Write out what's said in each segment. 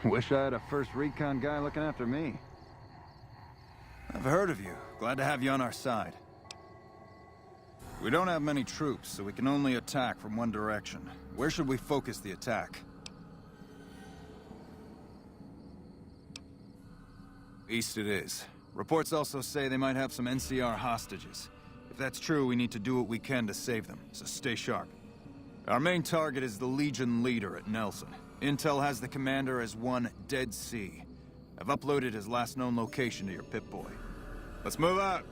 Wish I had a first recon guy looking after me. I've heard of you. Glad to have you on our side. We don't have many troops, so we can only attack from one direction. Where should we focus the attack? East it is. Reports also say they might have some NCR hostages. If that's true, we need to do what we can to save them, so stay sharp. Our main target is the Legion leader at Nelson. Intel has the commander as one Dead Sea. I've uploaded his last known location to your Pip-Boy. Let's move out!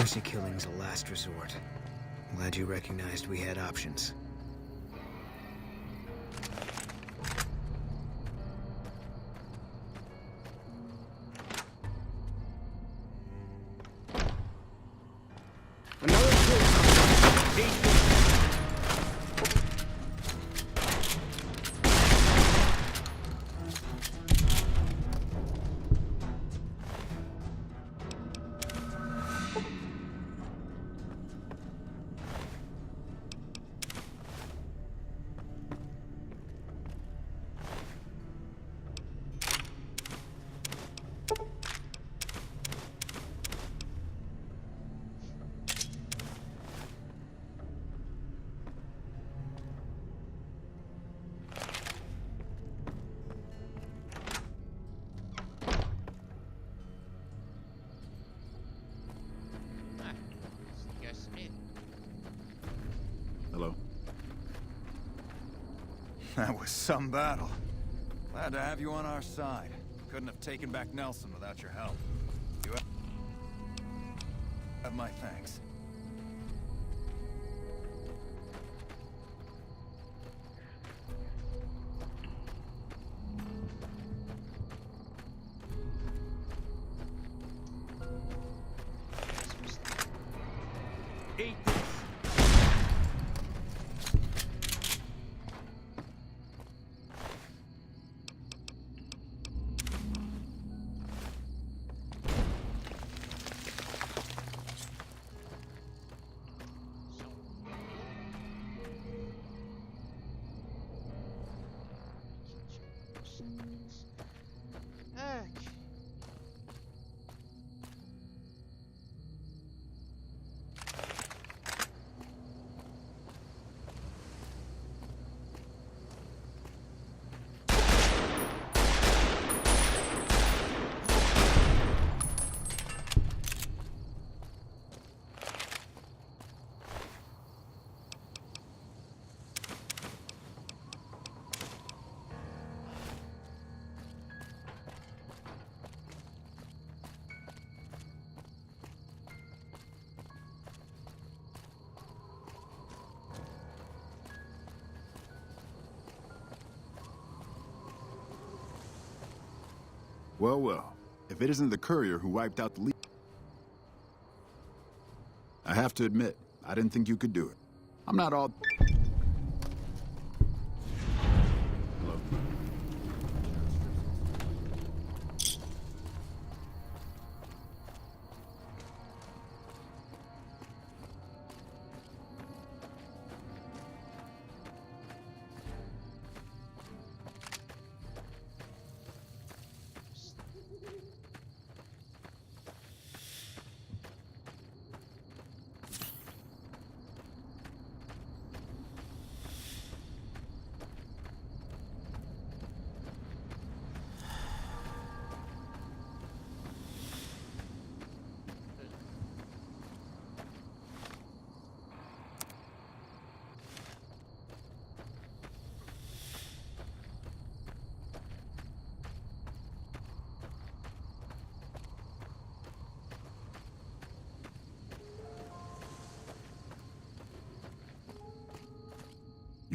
Mercy killing's a last resort. I'm glad you recognized we had options. Hello? That was some battle. Glad to have you on our side. Couldn't have taken back Nelson without your help. You have my thanks. Well, well. If it isn't the courier who wiped out the lead... I have to admit, I didn't think you could do it. I'm not all... Hello?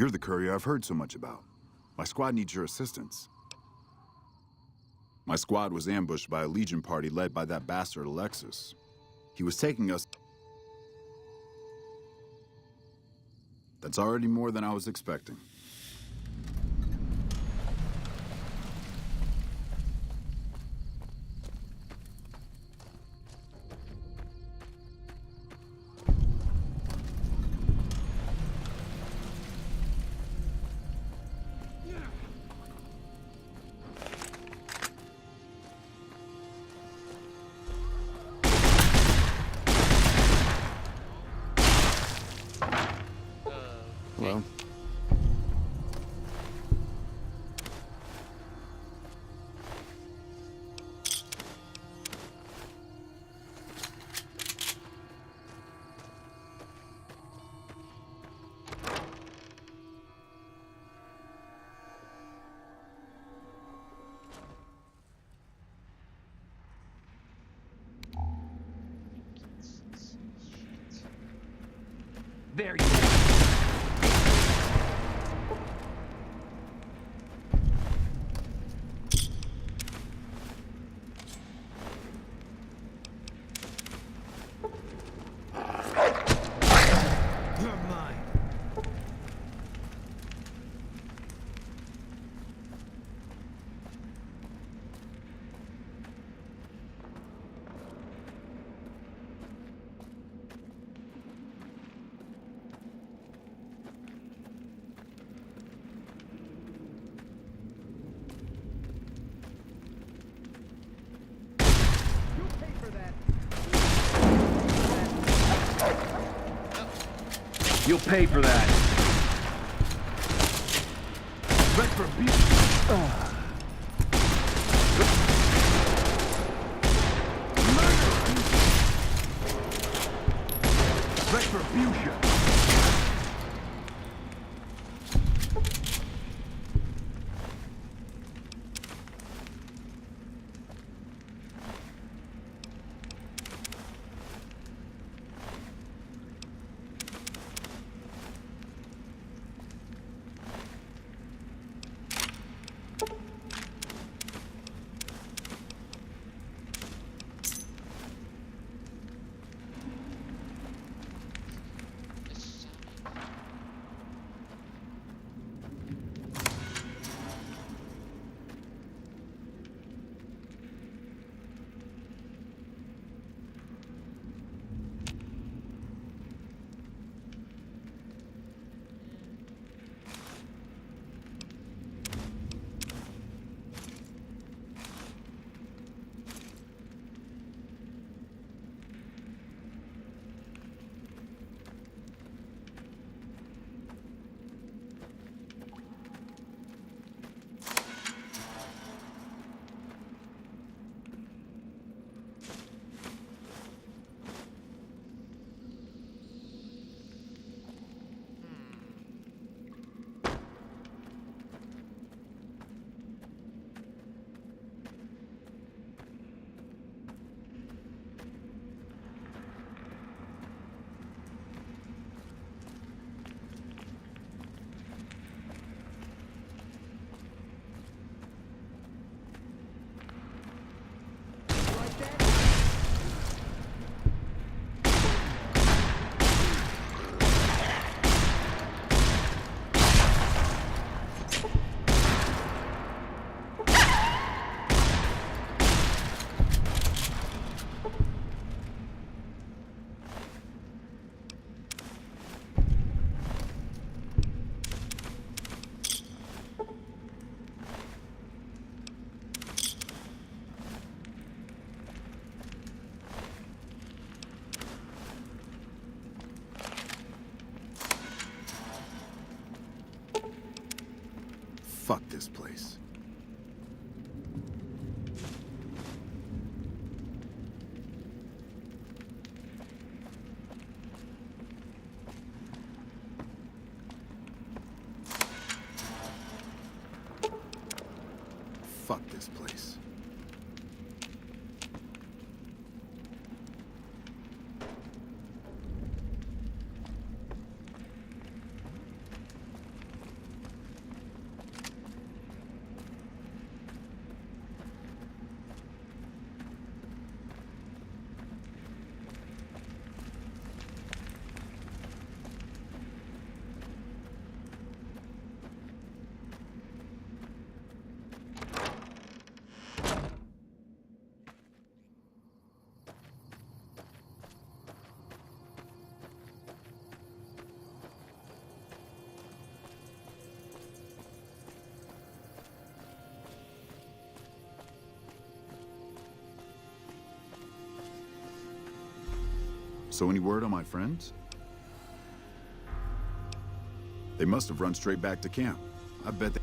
You're the courier I've heard so much about. My squad needs your assistance. My squad was ambushed by a Legion party led by that bastard Alexis. He was taking us... That's already more than I was expecting. Well, There you go. You're mine. You'll pay for that. Retribution. Retribution. Fuck this place. Fuck this place. So any word on my friends? They must have run straight back to camp. I bet they...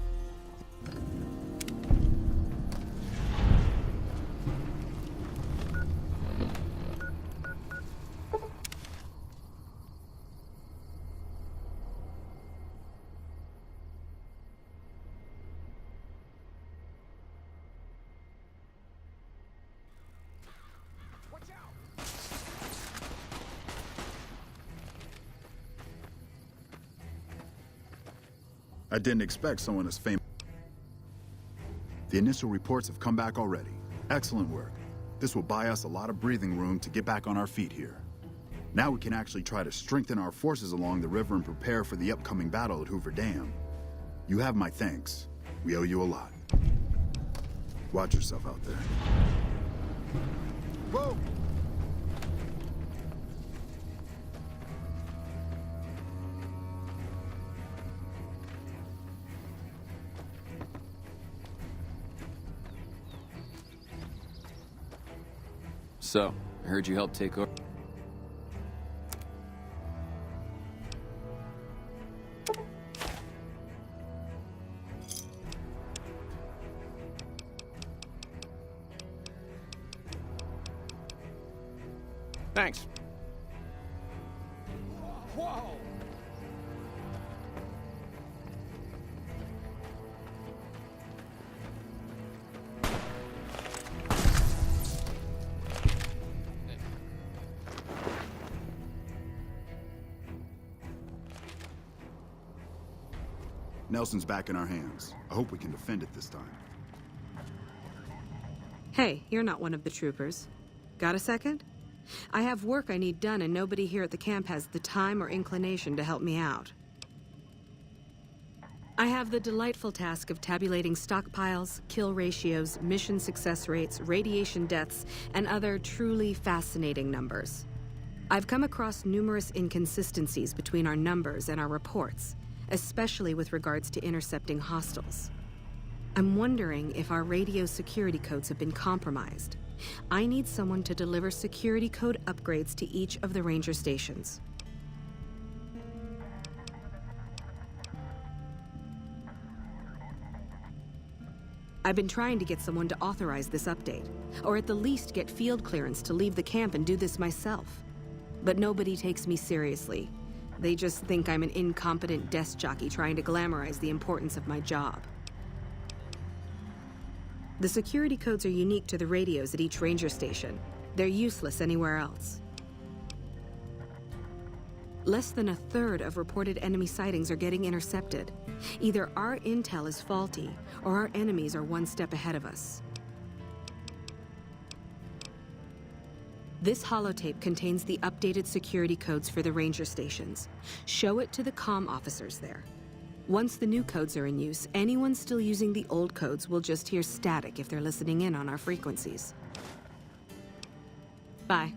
I didn't expect someone as famous. The initial reports have come back already. Excellent work. This will buy us a lot of breathing room to get back on our feet here. Now we can actually try to strengthen our forces along the river and prepare for the upcoming battle at Hoover Dam. You have my thanks. We owe you a lot. Watch yourself out there. Whoa! So, I heard you helped take over. Thanks. Whoa! Nelson's back in our hands. I hope we can defend it this time. Hey, you're not one of the troopers. Got a second? I have work I need done, and nobody here at the camp has the time or inclination to help me out. I have the delightful task of tabulating stockpiles, kill ratios, mission success rates, radiation deaths, and other truly fascinating numbers. I've come across numerous inconsistencies between our numbers and our reports, especially with regards to intercepting hostiles. I'm wondering if our radio security codes have been compromised. I need someone to deliver security code upgrades to each of the ranger stations. I've been trying to get someone to authorize this update, or at the least get field clearance to leave the camp and do this myself. But nobody takes me seriously. They just think I'm an incompetent desk jockey trying to glamorize the importance of my job. The security codes are unique to the radios at each ranger station. They're useless anywhere else. Less than a third of reported enemy sightings are getting intercepted. Either our intel is faulty, or our enemies are one step ahead of us. This holotape contains the updated security codes for the ranger stations. Show it to the comm officers there. Once the new codes are in use, anyone still using the old codes will just hear static if they're listening in on our frequencies. Bye.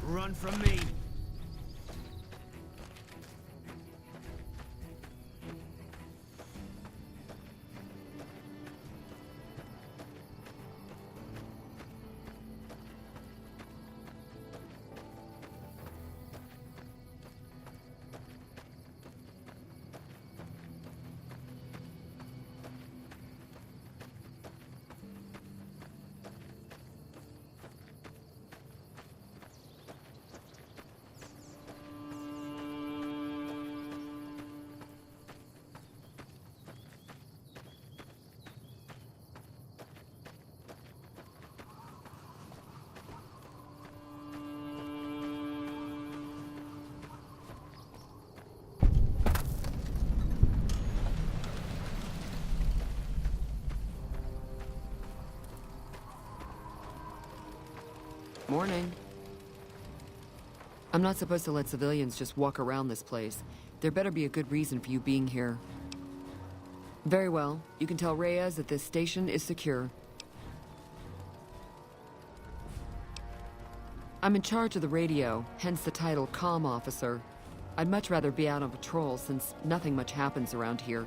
run from me. Morning. I'm not supposed to let civilians just walk around this place. There better be a good reason for you being here. Very well. You can tell Reyes that this station is secure. I'm in charge of the radio, hence the title Comm Officer. I'd much rather be out on patrol since nothing much happens around here.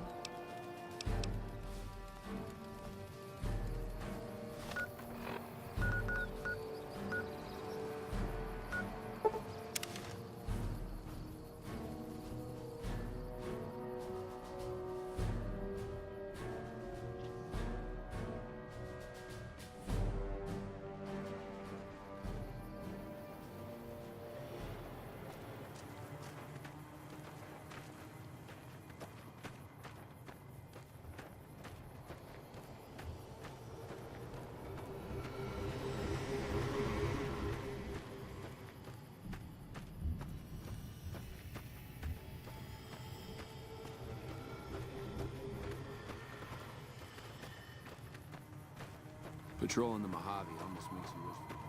Patrolling the Mojave almost makes you wish for...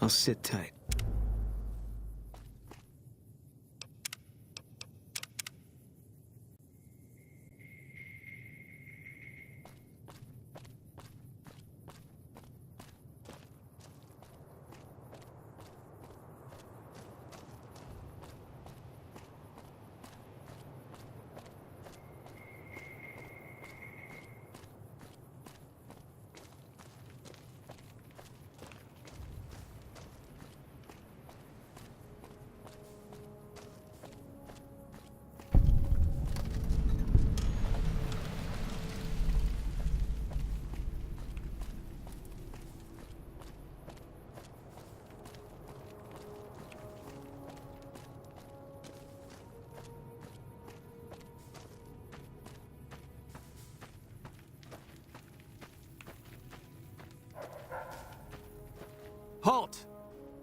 I'll sit tight.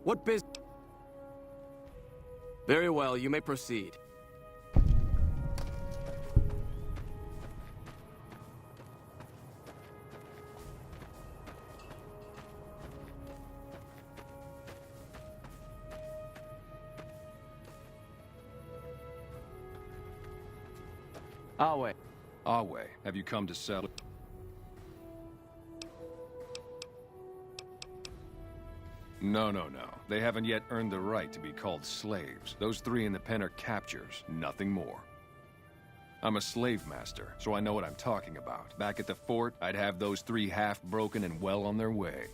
What business? Very well, you may proceed. I'll wait. Awe, have you come to settle? No. They haven't yet earned the right to be called slaves. Those three in the pen are captures, nothing more. I'm a slave master, so I know what I'm talking about. Back at the fort, I'd have those three half-broken and well on their way.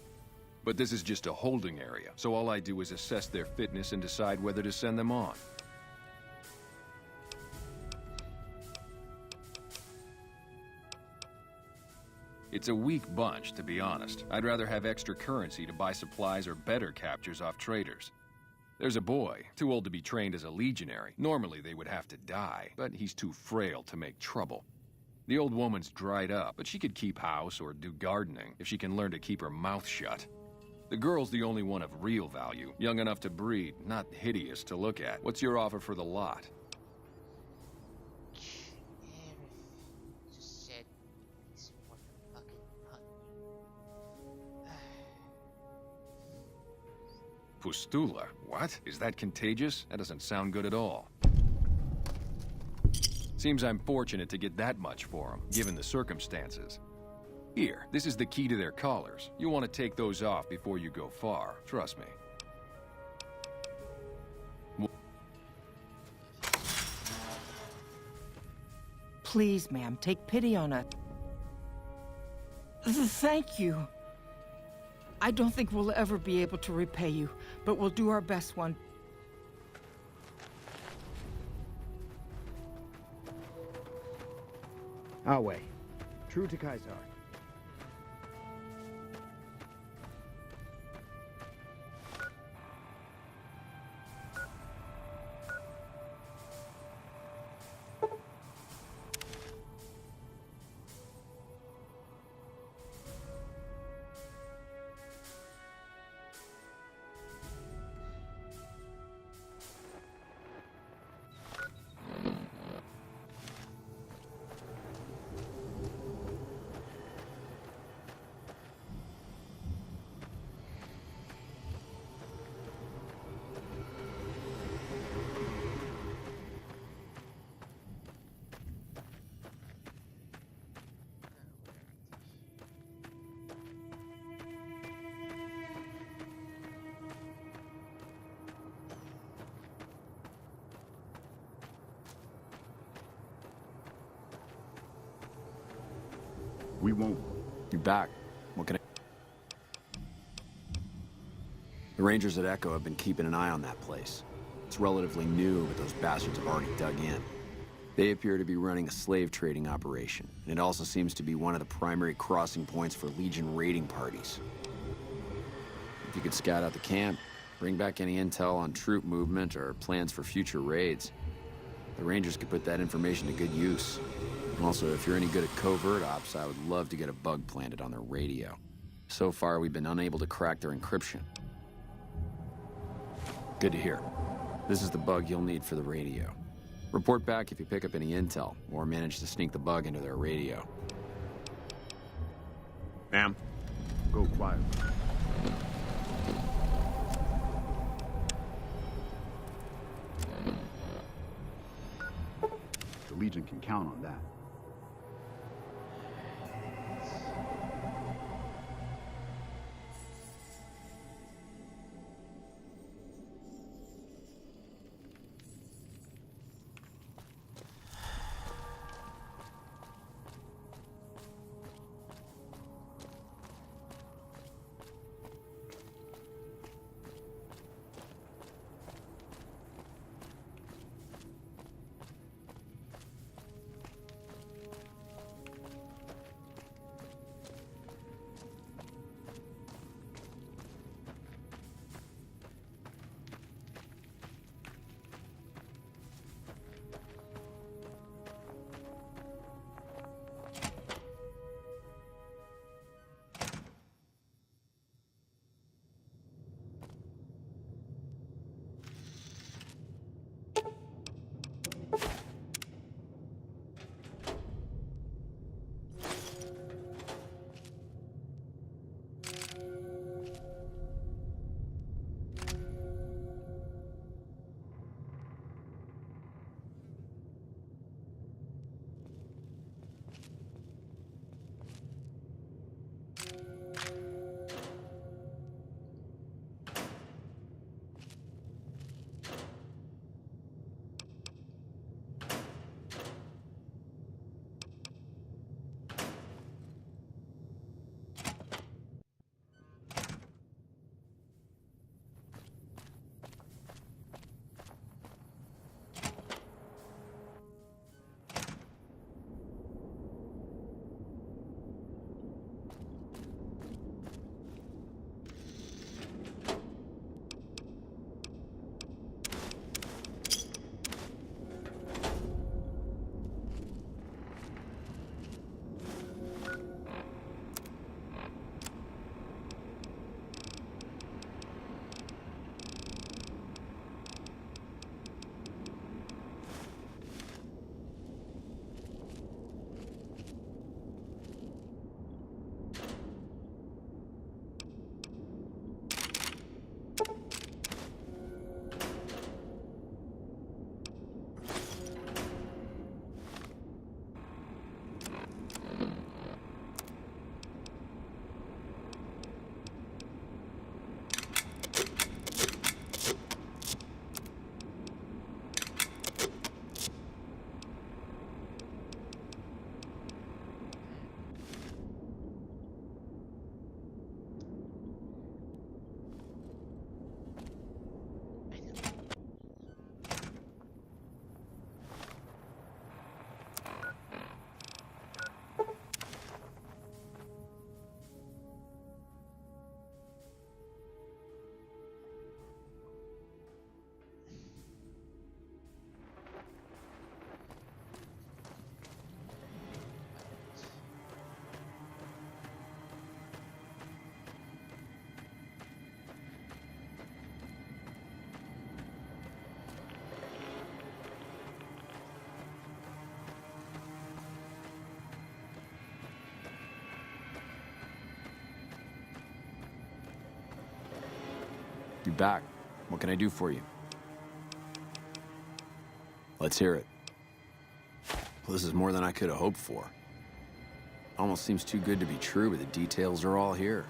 But this is just a holding area, so all I do is assess their fitness and decide whether to send them on. It's a weak bunch, to be honest. I'd rather have extra currency to buy supplies or better captures off traders. There's a boy, too old to be trained as a legionary. Normally they would have to die, but he's too frail to make trouble. The old woman's dried up, but she could keep house or do gardening if she can learn to keep her mouth shut. The girl's the only one of real value, young enough to breed, not hideous to look at. What's your offer for the lot? Just said this motherfucking hunt. Pustula? What? Is that contagious? That doesn't sound good at all. Seems I'm fortunate to get that much for them, given the circumstances. Here, this is the key to their collars. You want to take those off before you go far. Trust me. Please, ma'am, take pity on us. Thank you. I don't think we'll ever be able to repay you, but we'll do our best one. Awe, true to Caesar. We won't. You're back. What can I... The Rangers at Echo have been keeping an eye on that place. It's relatively new, but those bastards have already dug in. They appear to be running a slave trading operation, and it also seems to be one of the primary crossing points for Legion raiding parties. If you could scout out the camp, bring back any intel on troop movement or plans for future raids, the Rangers could put that information to good use. Also, if you're any good at covert ops, I would love to get a bug planted on their radio. So far, we've been unable to crack their encryption. Good to hear. This is the bug you'll need for the radio. Report back if you pick up any intel, or manage to sneak the bug into their radio. Ma'am? Go quiet. The Legion can count on that. You back. What can I do for you? Let's hear it. Well, this is more than I could have hoped for. Almost seems too good to be true, but the details are all here.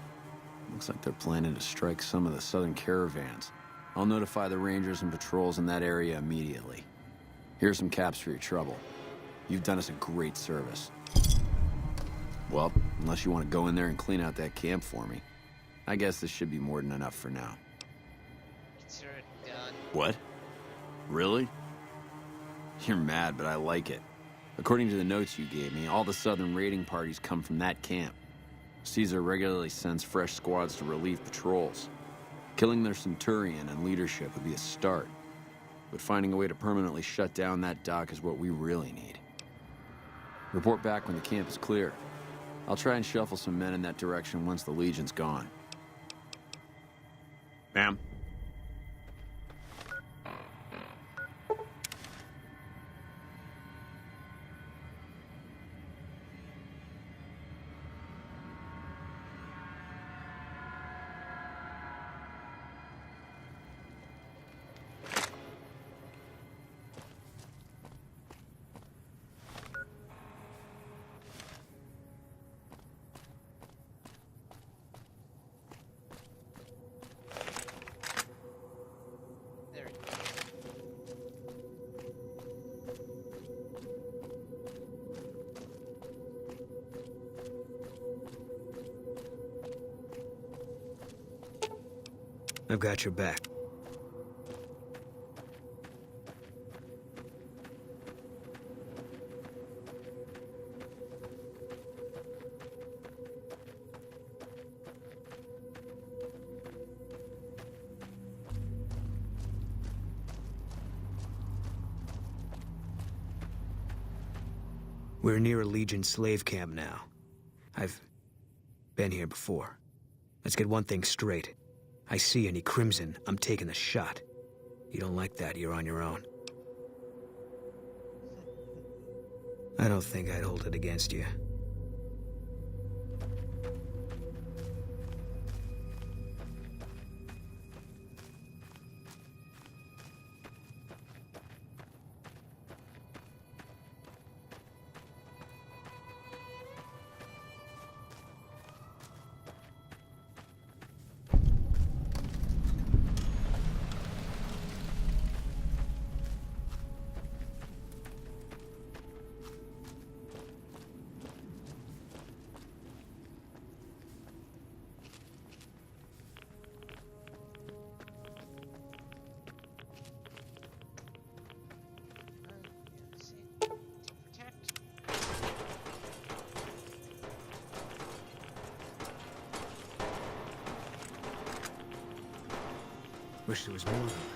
Looks like they're planning to strike some of the southern caravans. I'll notify the rangers and patrols in that area immediately. Here's some caps for your trouble. You've done us a great service. Well, unless you want to go in there and clean out that camp for me. I guess this should be more than enough for now. Consider it done. What? Really? You're mad, but I like it. According to the notes you gave me, all the southern raiding parties come from that camp. Caesar regularly sends fresh squads to relieve patrols. Killing their centurion and leadership would be a start. But finding a way to permanently shut down that dock is what we really need. Report back when the camp is clear. I'll try and shuffle some men in that direction once the Legion's gone. Ma'am? There we go. I've got your back. We're near a Legion slave camp now. I've been here before. Let's get one thing straight. I see any Crimson, I'm taking the shot. You don't like that, you're on your own. I don't think I'd hold it against you. Wish there was more of them.